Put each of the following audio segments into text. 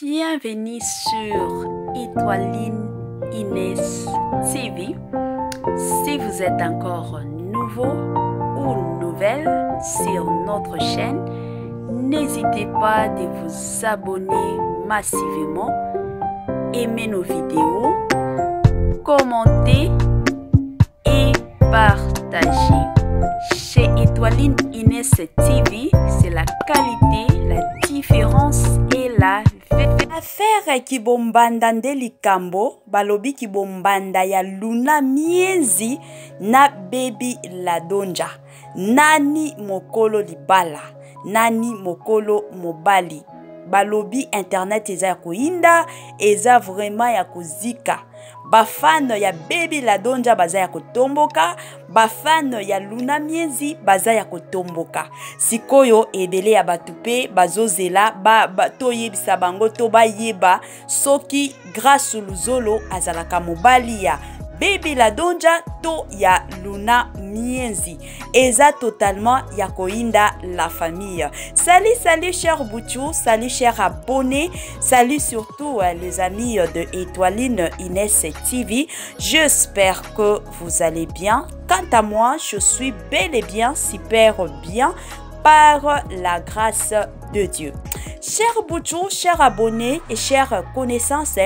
Bienvenue sur Étoiline Inès TV. Si vous êtes encore nouveau ou nouvelle sur notre chaîne, n'hésitez pas de vous abonner massivement, aimer nos vidéos, commenter et partager. Chez Étoiline Inès TV, c'est la qualité, la différence et la affaire ki bombanda nde likambo balobi ki bombanda ya Luna Mienzi na Baby Ladonja. Nani mokolo libala, nani mokolo mobali. Balobi internet eza ya koinda, eza vraiment ya kozika. Bafan ya Baby Ladonja baza ya kotomboka, bafan ya Luna Mienzi baza ya kotomboka. Sikoyo ebele ya batupe bazozela toyebisa bango to bayeba soki grâce luzolo azalaka mobali ya Baby Ladonja to ya Luna Mienzi. Eza totalement ya koinda la famille. Salut chers Bouchou, salut chers abonnés, salut surtout les amis de Étoiline Inès TV. J'espère que vous allez bien. Quant à moi, je suis bel et bien, super bien par la grâce de Dieu. Chers Bouchou, chers abonnés et chères connaissances,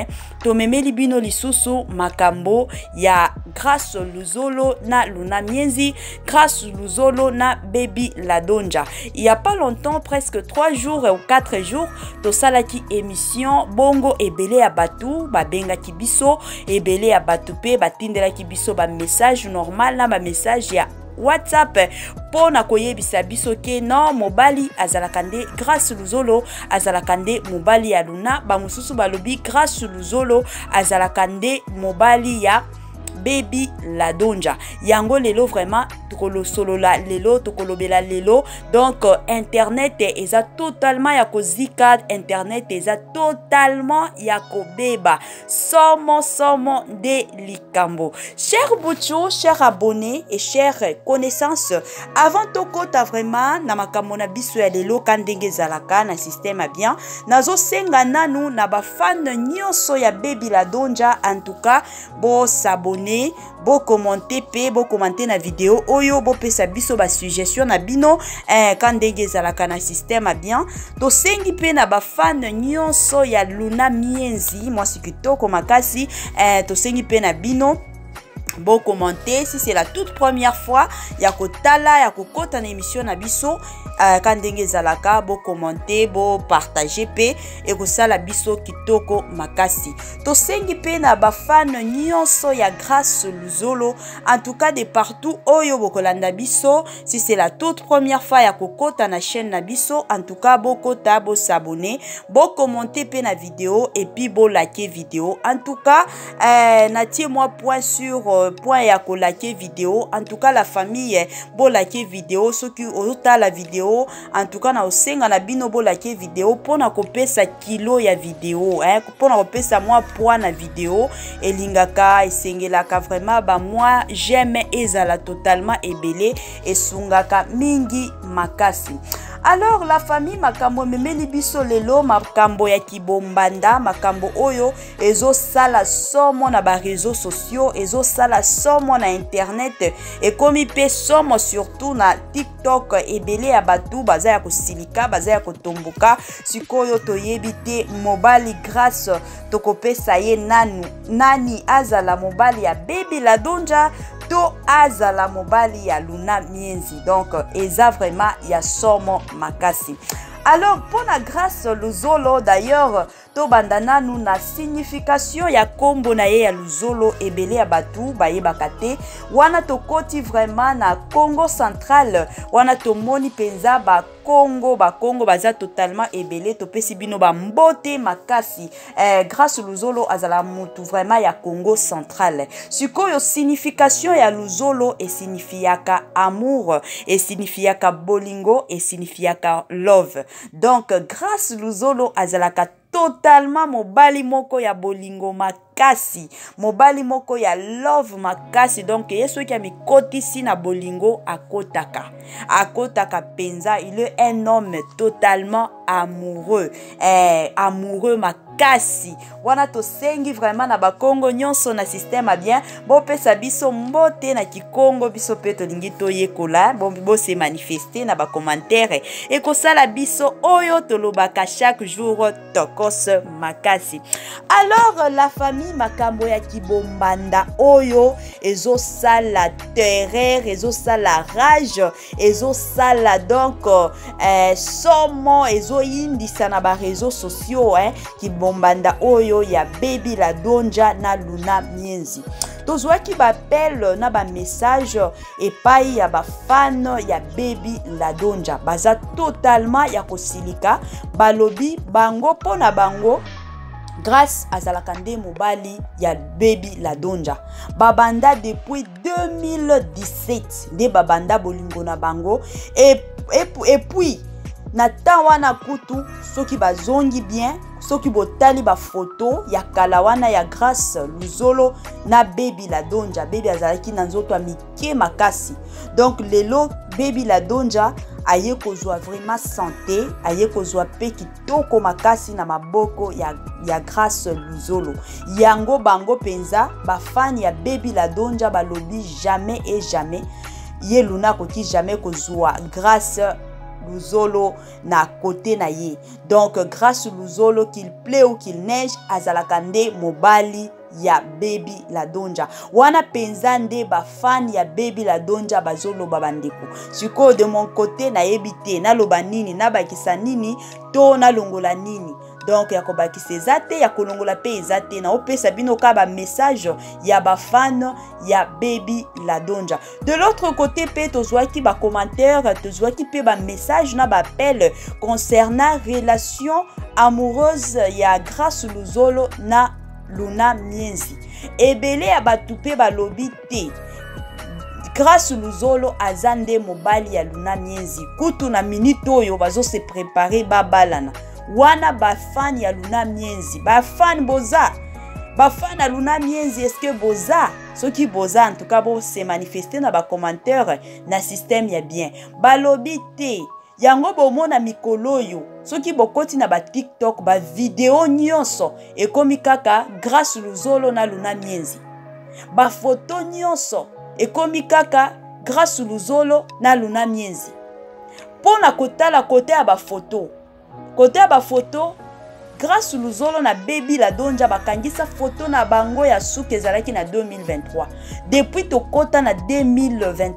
tomemeli bino lisusu makambo ya grâce luzolo na Luna Mienzi, grâce luzolo na Baby Ladonja. Il y a pas longtemps, presque 3 jours ou 4 jours, tosalaki émission bongo ebele ya batu, babenga kibiso, ebele ya batu pe batindela kibiso ba message normal na ba message ya WhatsApp pour na koyebisa biso ke non mobali azalakande grâce luzolo azalakande mobali ya Luna bamususu balobi grâce luzolo azalakande mobali ya Baby Ladonja. Yango lelo vraiment tokolo solo la lelo tokolobela lelo. Donc internet eza totalement ya kozika, internet eza totalement ya kobeba. Somo de likambo. Chers Bouchou, chers abonnés et chers connaissances, avant tokota vraiment na makambo na biso ya lelo kandenge zalaka na système a bien. Nazo senga nanu na ba fan nyonso ya Baby Ladonja, en tout cas bo s'abonner, bo commenter pe bo commenter na vidéo oyo bo pesa biso ba suggestion na bino kandenge zalaka na système a bien. To sengi pe na ba fan nyonso ya Luna Mienzi, moi si kitoko makasi to sengi pe na bino bon commenter si c'est la toute première fois ya kotala ya kokota na émission na biso kandenge zalaka bo commenter bo partager pe et kosala biso kitoko makasi. To sengi pe na ba fan nyonso ya grâce luzolo, en tout cas de partout oyo bokolanda biso, si c'est la toute première fois ya kokota na chaîne na biso, en tout cas bo kota bo s'abonner, bo commenter pe na vidéo et puis bo liker vidéo. En tout cas natie moi point sur point ya ko liker vidéo. En tout cas la famille bo liker vidéo soki ota la vidéo. En tout cas na osenga na bino bo liker vidéo pona kopesa kilo ya vidéo pona kopesa moi poids na vidéo elingaka esengelaka vraiment ba moi j'aime ezala totalement ebele esungaka mingi makasi. Alors la famille makambo memeli biso lelo makambo ya kibombanda, makambo oyo ezo sala somo na ba réseaux sociaux, ezo sala somo na internet et komi pe somo surtout na TikTok ebele ya batu baza ya kosilika, baza ya kotomboka. Sikoyo toyebi te mobali grâce tokopesa ye nani azala mobali ya Baby Ladonja to azala mobali ya Luna Mienzi. Donc eza vraiment ya somo makasi. Alors pour la grâce luzolo d'ailleurs to bandana nous na signification ya kombo na ye ya luzolo ebele ya batu bayebaka te. Wana tokoti vraiment na Congo central, wana tomoni penza ba Congo baza totalement ebele, topesi bino ba mbote makasi. Grâce luzolo azala mutu vraiment ya Congo central. Sikoyo signification ya luzolo e signifiaka amour, e signifiaka bolingo, e signifiaka love. Donc grâce luzolo azalaka totalement mobali moko ya bolingo makasi mobali moko ya love makasi donc yeso ki amikotisi na bolingo akotaka penza. Il est un homme totalement amoureux amoureux makasi wana tosengi vraiment na bakongo nyonso na système bien bo pesa biso mbote na kikongo biso pe tolingi toyekola bo se manifester na ba commentaire et ko sala biso oyo tolobaka chaque jour tokos makasi. Alors la famille makambo ya kibombanda oyo ezo sala terreur ezo sala rage ezo sala donc somo ezo indisa na ba réseaux sociaux kibombanda oyo ya Baby Ladonja na Luna Mienzi. Tozwaki bapel na ba message epai ya ba fan ya Baby Ladonja baza totalement ya kosilika balobi bango pona bango grâce à Zalakande mobali ya Baby Ladonja babanda depuis 2017 de babanda bolingo na bango et puis na tawana kutu soki bazongi bien soki botali ba photo ya kalawana ya Grace Luzolo na Baby Ladonja Baby azalaki na nzoto ya mike makasi donc lelo Baby Ladonja aye kozwa vraiment santé aye kozwa pe kitoko makasi na maboko ya Grace Luzolo yango bango penza ba fan ya Baby Ladonja balobi jamais et jamais ye Luna koki jamais kozwa Grace Luzolo na côté na ye. Donc grâce Luzolo qu'il plaît ou qu'il neige azalakande mobali ya Baby Ladonja wana penzande ba fan ya Baby Ladonja bazolo babandeko siko de mon côté na yebite na loba nini na bakisa nini to na longola nini donc ya kobakisa ezate ya kolongola pe ezate na opesa bino ka ba message ya ba fan ya Baby Ladonja. De l'autre côté pe tozwaki ba commentaire tozwaki pe ba message na ba appel concernant relation amoureuse ya Grace Luzolo na Luna Mienzi ebele ya batupe balobi te Grace Luzolo azande mobali ya Luna Mienzi kutu na minute oyo bazo se préparer babalana wana ba fan ya Luna Mienzi ba fan boza ba fan ya Luna Mienzi est-ce que boza soki boza en tout cas bo se manifester na ba commentaire na système ya bien balobi te yango bomona mikolo yo soki bokoti na ba TikTok ba video nyonso ekomi kaka Grace Luzolo na Luna Mienzi ba photo nyonso ekomi kaka Grace Luzolo na Luna Mienzi pona kotala kote ya ba photo Grace Luzolo na Baby Ladonja bakangisa photo na bango ya suki ezalaki na 2023 depuis tokota na 2020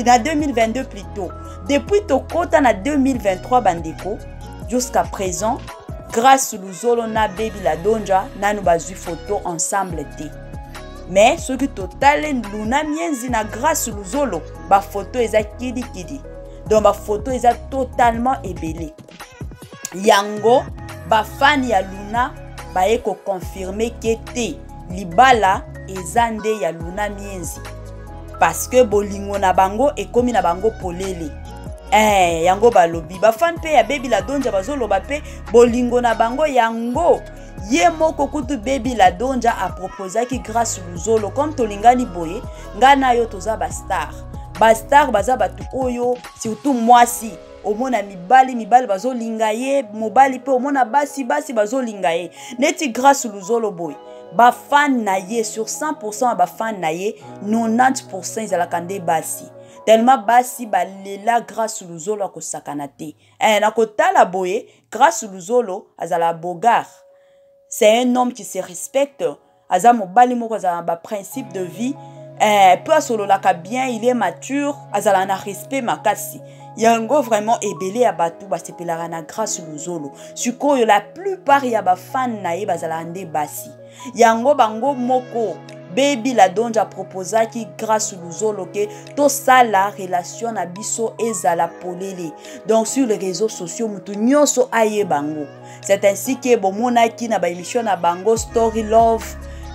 na 2022 plutôt depuis tokota na 2023 bandeko jusqu'à présent Grace Luzolo na Baby Ladonja nanu bazui photo ensemble te mais ce qui total Luna Mienzi na Grace Luzolo ba photo eza kidi donc ba photo eza totalement ebele yango ba fan ya Luna ba eko confirmer que te libala ezande ya Luna Mienzi parce que bolingo na bango ekomi na bango polele yango balobi ba fan pe ya Baby Ladonja bazoloba pe bolingo na bango yango ye moko kutu Baby Ladonja a proposé ki Grace Luzolo comme tolingani boye ngana yo toza ba star baza batu oyo surtout mwasi omona mibali bazolinga ye mobali pe omona basi bazolinga ye neti Grace Luzolo boy ba fan na ye sur 100% ba fan na ye 90% ezalaka nde basi tellement basi balela Grace Luzolo ko sakana te na kotala boye Grace Luzolo azala bogard c'est un homme qui se respecte aza mobali moko azala ba principe de vie peu asololaka bien il est mature azala na respect makasi yango vraiment ebele ya batu basepelaka na Grace Luzolo sikoyo la plupart ya ba fan na ye bazala nde basi yango bango moko Baby Ladonja proposaki Grace Luzolo ke to sala relation na biso ezala polele donc sur les réseaux sociaux mutu nyonso aye bango c'est ainsi que bomonaki na ba émission na bango Story Love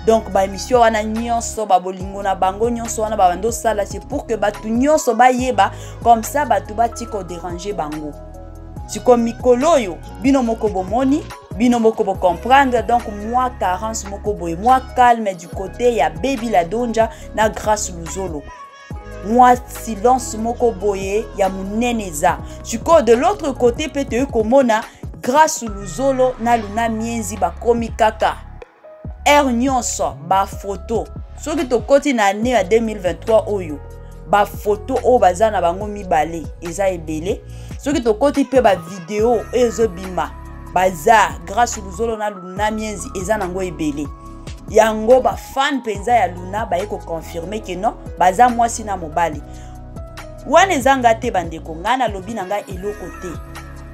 donc ba émission wana nyonso ba bolingo na bango nyonso wana ba bando sala c'est pour que batu nyonso ba yeba comme ça batu batiko déranger bango siko mikolo yo bino moko bomoni bino moko bo comprendre. Donc moi carence moko boye, moi calme du côté ya Baby Ladonja na Grâce Luzolo. Moi silence moko boye ya muneneza. Siko de l'autre côté pete komona Grâce Luzolo na Luna Mienzi ba komi kaka nyonso ba photo. Soki to koti na année ya 2023 oyo ba photo o bazana bango mibale eza ebele. Soki to koti pe ba vidéo ezo bima baza Grâce Luzolo na Luna Mienzi eza nango ebele. Yango ba fan penza ya Luna ba eko confirmer que non baza mwasi na mobali. Wana ezanga te bandeko ngana lobi nanga eloko te.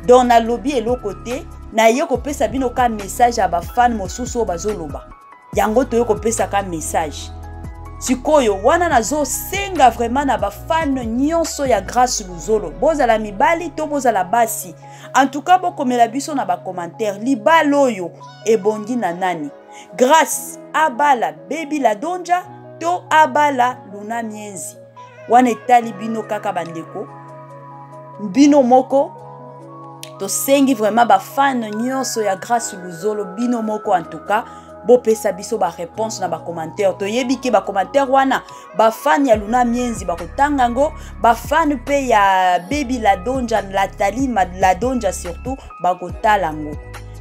Donc na lobi eloko te na yeko pesa bino ka message ya ba fan mosusu bazoloba. Yango to yeko pesa ka message. Sikoyo wana nazo senga vraiment na ba fan nyonso ya Grâce Luzolo. Bozala mibali to bozala basi. En tout cas bokomela biso na ba commentaire libalo yo ebongi na nani. Grâce abala Baby Ladonja to abala Luna Mienzi. Wana etali bino kaka bandeko. Bino moko to sengi vraiment ba fan nyonso ya Grâce Luzolo bino moko en tout cas. Bo pesa biso ba réponse na ba commentaire. To yebiki ba commentaire wana ba fan ya Luna Mienzi ba kotanga ngo, ba fan pe ya Baby Ladonja Nathalie Ladonja surtout ba kotala ngo.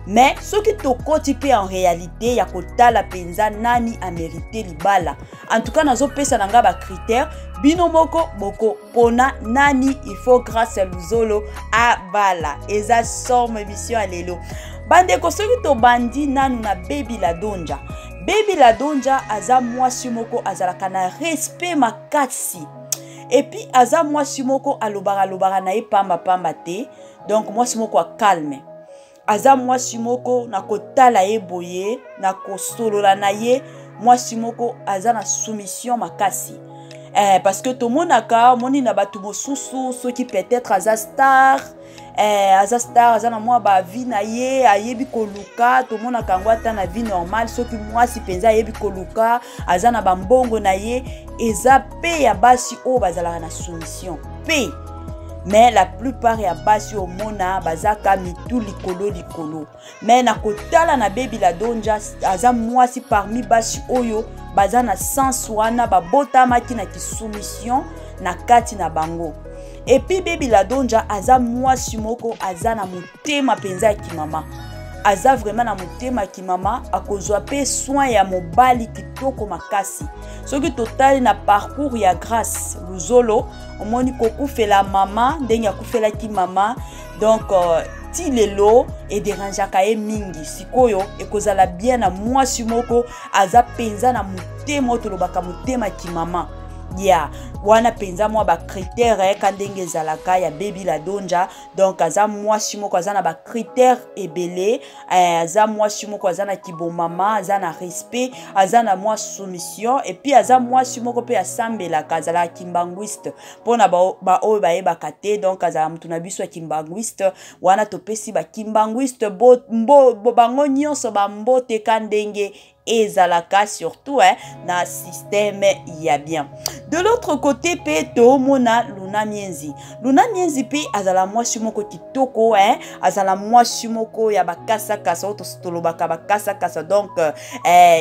Mais ce qui te cotipe en réalité ya kotala penza nani a mérité libala. En tout cas nazo pesa nanga ba critère bino moko boko pona nani il faut Grâce Luzolo a bala. Eza somme mission alelo. Bandeko soki to bandi nanu na Baby Ladonja. Baby Ladonja aza mwasi moko azalaka na respect makasi. Et puis aza mwasi moko alobara na ye pamba te. Donc mwasi moko a calme. Aza mwasi moko na kotala ye boye, na kosolola na ye, mwasi moko aza na soumission makasi. Parce que tout le monde a moni na batu mosusu soki peut-être aza star, aza na mwa ba vie na ye ayebi koluka, tout le monde a kangwa ta na vie normale soki mwasi penza ayebi koluka, aza na bambongo na ye, eza pe ya basi o bazala na soumission. Pe mais la plupart ya basi au mona bazaka mitu likolo. Mais na kotala na Baby Ladonja aza mwasi parmi basi oyo baza na sens wana babota maki na kisoumission na kati na bango. Et puis Baby Ladonja aza mwasi moko aza na motema penza ki mama. Aza vraiment na motema ki mama akozwa pe soin ya mobali kitoko makasi. Soki total na parcours ya Grâce Luzolo omoni kokufela mama ndenge akufela ki mama. Donc ti lelo e deranjaka ye mingi sikoyo ekozala bien na mwasi moko aza penza na motema tolobaka motema ki mama. Yeah, wana penza mwa ba critère kandenge zalaka ya Baby Ladonja. Donc aza mwasi moko aza na ba critère ebele, aza mwasi moko aza na kibomama, aza na respect, aza na mwa soumission, et puis aza mwasi moko pe asambela kazala kimbanguiste pona ba oyo ba yebaka te. Donc aza mutu na biso ya kimbanguiste wana topesi ba kimbanguiste bo bango nyonso ba mbote kandenge ezalaka surtout na système ya bien. De l'autre côté pe to mona Luna Mienzi. Luna Mienzi pe azala mwasi moko kitoko azala mwasi moko ya bakasa kasa tolobaka bakasa kasa. Donc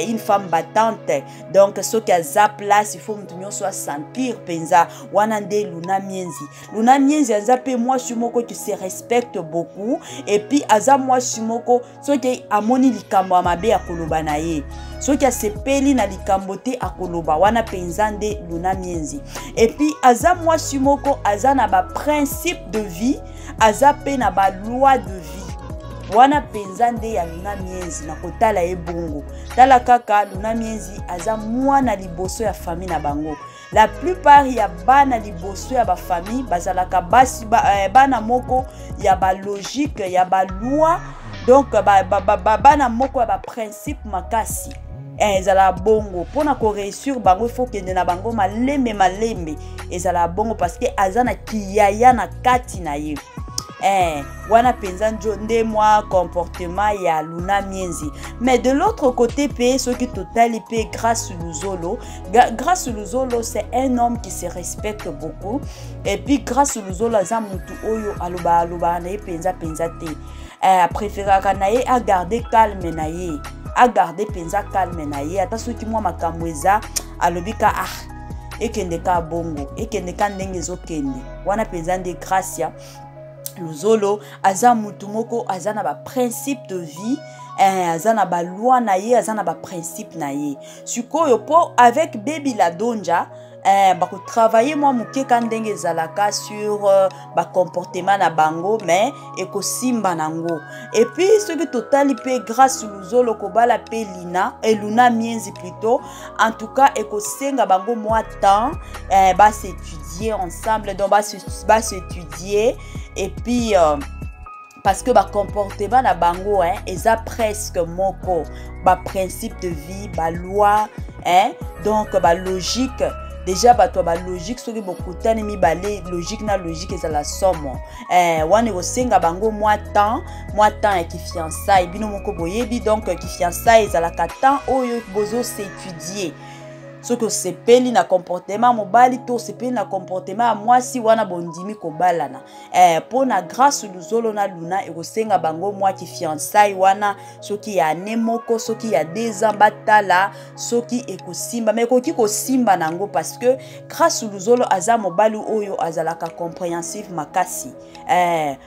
une femme battante. Donc ce qui a za place il faut mutu nyonso a sentir penza wana nde Luna Mienzi. Luna Mienzi aza pe mwasi moko qui se respecte beaucoup, et puis aza mwasi moko ce qui amoni likambo ya mabe ya koloba na ye. Soki asepeli na likambo te akoloba wana penza nde Luna Mienzi. Et puis aza mwasi moko aza na ba principe de vie, aza pe na ba loi de vie. Wana penza nde ya Luna Mienzi na kotala ye bongo. Tala kaka Luna Mienzi aza mwana liboso ya famille na bango. La plupart ya bana liboso ya ba famille bazalaka basi bana moko ya ba logique ya ba loi. Donc bana moko ya ba principe makasi. Ezala bongo pona ko réussir bango faut que na bango malembe ezala bongo parce que azana kiyaya na kati na ye. Wana penza nde mwa comportement ya Luna Mienzi. Mais de l'autre côté pe ce qui total pe Grâce Luzolo. Grâce Luzolo c'est un homme qui se respecte beaucoup, et puis Grâce Luzolo aza mutu oyo aloba na penza te. préféraka na ye a garder calme na ye, a garder penza calme na ye ata soki mwa makambo eza alobi ka ekende ka bongo ekende ka ndenge ezokende wana penza nde grâce ya luzolo aza mutu moko aza na ba principe de vie aza na ba loi na ye aza na ba principe na ye sikoyo po avec Baby Ladonja bako travailler moi muke kandenge zalaka sur ba comportement na bango mais eko simba nango et puis ce que totali pe grâce luzolo ko bala pe Luna Mienzi plutôt en tout cas eko senga bango moi temps ba s'étudier ensemble donc ba s'étudier et puis parce que ba comportement na bango eza presque moko ba principe de vie ba loi donc ba logique déjà bato ba logique soki bokutani mibale logique na logique eza la somme wana kosenga bango moi temps ya ki fiançailles bino moko boyebi donc ki fiançailles eza la temps oyo bozo s'étudier soki sepeli na comportement mobali to sepeli na comportement mwasi wana bondimi kobalana pona grâce luzolo na Luna ekosenga bango mwa ki fiançailles wana soki ya ane moko soki ya 2 ans batala soki ekosimba mais koki kosimba nango parce que grâce luzolo aza mobali oyo azalaka compréhensif makasi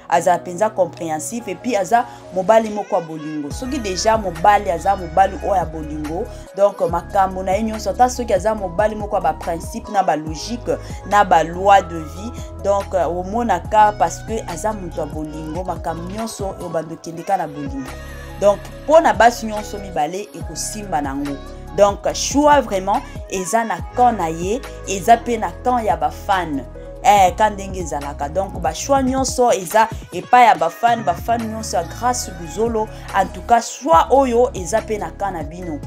aza penza compréhensif et puis aza mobali moko ya bolingo soki déjà mobali aza mobali oyo ya bolingo donc makambo na nyonso ta soki aza mobali moko ba principe na ba logique na ba loi de vie donc au monaka parce que aza mutu bolingo makambo nyonso e bando kendeka na bolingo donc pona basi nyonso mibale ekosimba nango donc choix vraiment eza na camp na ye eza pe na camp ya ba fan kandenge zalaka donc ba choix nyonso eza epa ya ba fan nyonso grâce luzolo en tout cas choix oyo eza pe na camp na bino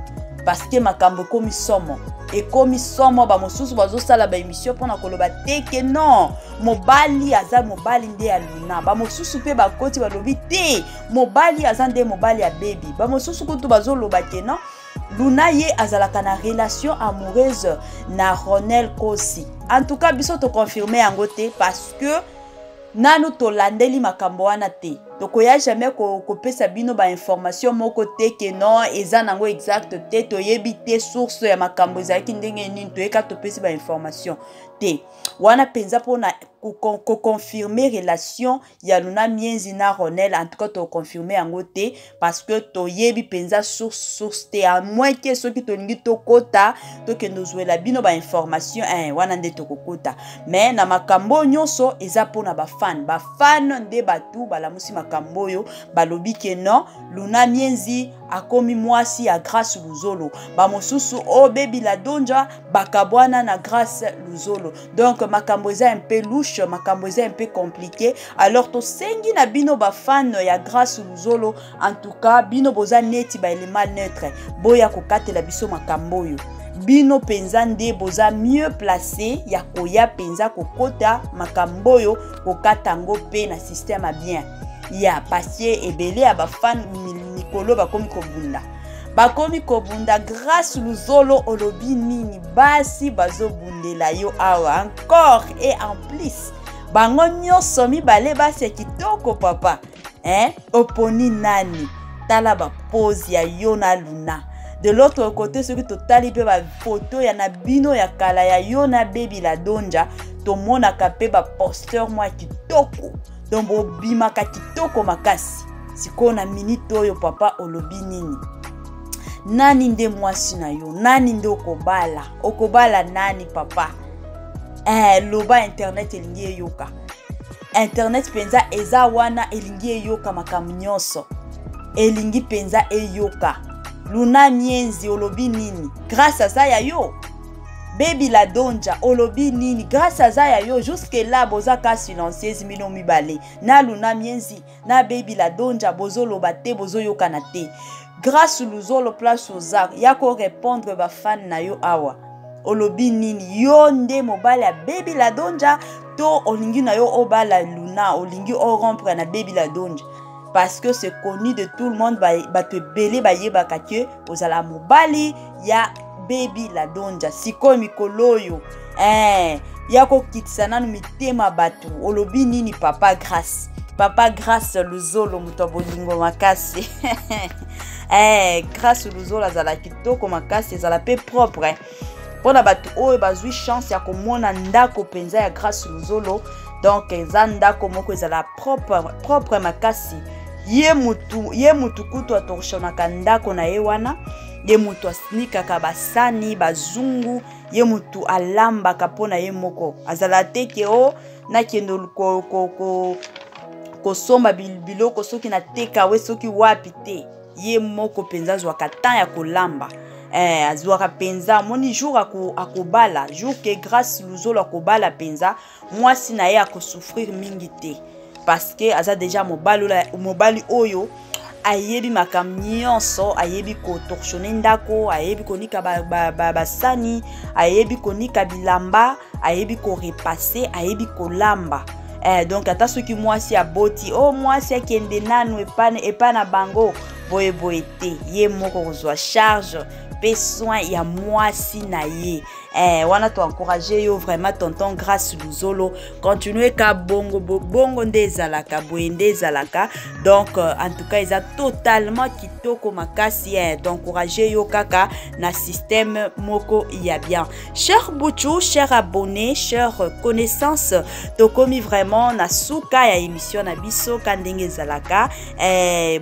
parce que makambo komi somo ekomi somo ba mosusu bazosala ba émission pona koloba teke non mobali aza mobali nde ya Luna ba mosusu pe bakoti balobi te mobali aza nde mobali ya Baby ba mosusu kutu bazoloba ke non Luna ye azalaka na relation amoureuse na Ronel Kosi en tout cas biso to confirmer yango te parce que nanu to landeli makambo wana te tokoya jamais ko pesa bino ba information moko te ke non eza nango exact te to yebi te source ya makambo ezaki ndenge nini to eka to pesa ba information te wana penza pona ko confirmer relation ya Luna Mienzi na Ronel en tout cas to confirmer yango te parce que to yebi penza source te à moins que soki to lingi to kota to ke nozwela bino ba information wana nde to kokota mais na makambo nyonso eza pona ba fan nde batu balamusi makambo yo balobi ke non Luna Mienzi akomi mwasi ya grâce luzolo ba mosusu o Baby Ladonja bakabwana na grâce luzolo donc makambo eza un peu louche makambo eza un peu compliqué alors to sengi na bino ba fan ya grâce luzolo en tout cas bino boza neti ba élément neutre boya kokatela biso makambo yo bino penza nde boza mieux placé ya koya penza kokota makambo yo kokatango pe na système a bien ya passer ebele ya ba fan mikolo bakomi kobunda grâce luzolo olobi nini basi bazobundela yo awa encore et en plus bango nyonso mibale basi kitoko papa oponi nani tala ba pose ya yo na Luna de l'autre côté ce que totali pe ba photo ya na bino ya kala ya yo na Baby Ladonja to mona kape ba poster moi kitoko donc bimaka kitoko makasi siko na minute oyo papa olobi nini nani nde mwasi na yo nani nde okobala nani papa loba internet elingi eyoka internet penza eza wana elingi eyoka makambo nyonso elingi penza eyoka Luna Mienzi olobi nini grâce à ça ya yo Baby Ladonja olobi nini grâce à ça ya yo jusque là boza ka silencieuse mino mibale na Luna Mienzi na Baby Ladonja bozo loba te bozo yokana te grâce luzolo place aux arts yako répondre ba fan na yo awa olobi nini yo nde mobali ya Baby Ladonja to olingi na yo obala Luna olingi o rompre na Baby Ladonja parce que c'est connu de tout le monde ba te belé ba yebaka ke ozala mobali ya Baby Ladonja siko mikoloyo yako kitisa nanu mitema batu olobi nini papa grâce papa Grâce Luzolo muto bolingo makasi Grâce Luzolo azala kitoko makasi azala pe propre pona batu oyo bazwi chance ya komona ndako penza ya Grâce Luzolo donc eza ndako moko ezala propre makasi ye mutu kutu atoshonaka ndako na ye wana ye mutu asinikaka basani bazungu ye mutu alambaka pona ye moko azala teke o nakendo kosomba biloko soki na teka we soki wapi te ye moko penza zwaka temps ya kolamba azwaka penza moni jour akobala jour ke Grâce Luzolo akobala penza mwasi na ye akosouffrir mingi te parce que aza déjà mobali oyo ayebi makambo nyonso ayebi kotorshone ndako ayebi konika basani ayebi konika bilamba ayebi korepase ayebi kolamba donc ata soki mwasi aboti mwasi akende nanu epana bango boye te ye moko kozwa charge pe soin ya mwasi na ye wana to encourager yo vraiment tonton Grâce Luzolo continuer ka bongo nde ezalaka boye nde ezalaka donc en tout cas eza totalement kitoko makasi d'encourager yo kaka na système moko ya bien. Cher Bouchou, cher abonné, cher connaissance tokomi vraiment na suka ya émission na biso kandenge ezalaka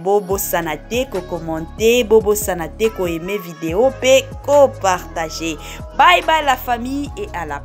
bobo sanate ko commenter bobo sanate ko aimer vidéo pe ko partager. Bye bye la famille et à la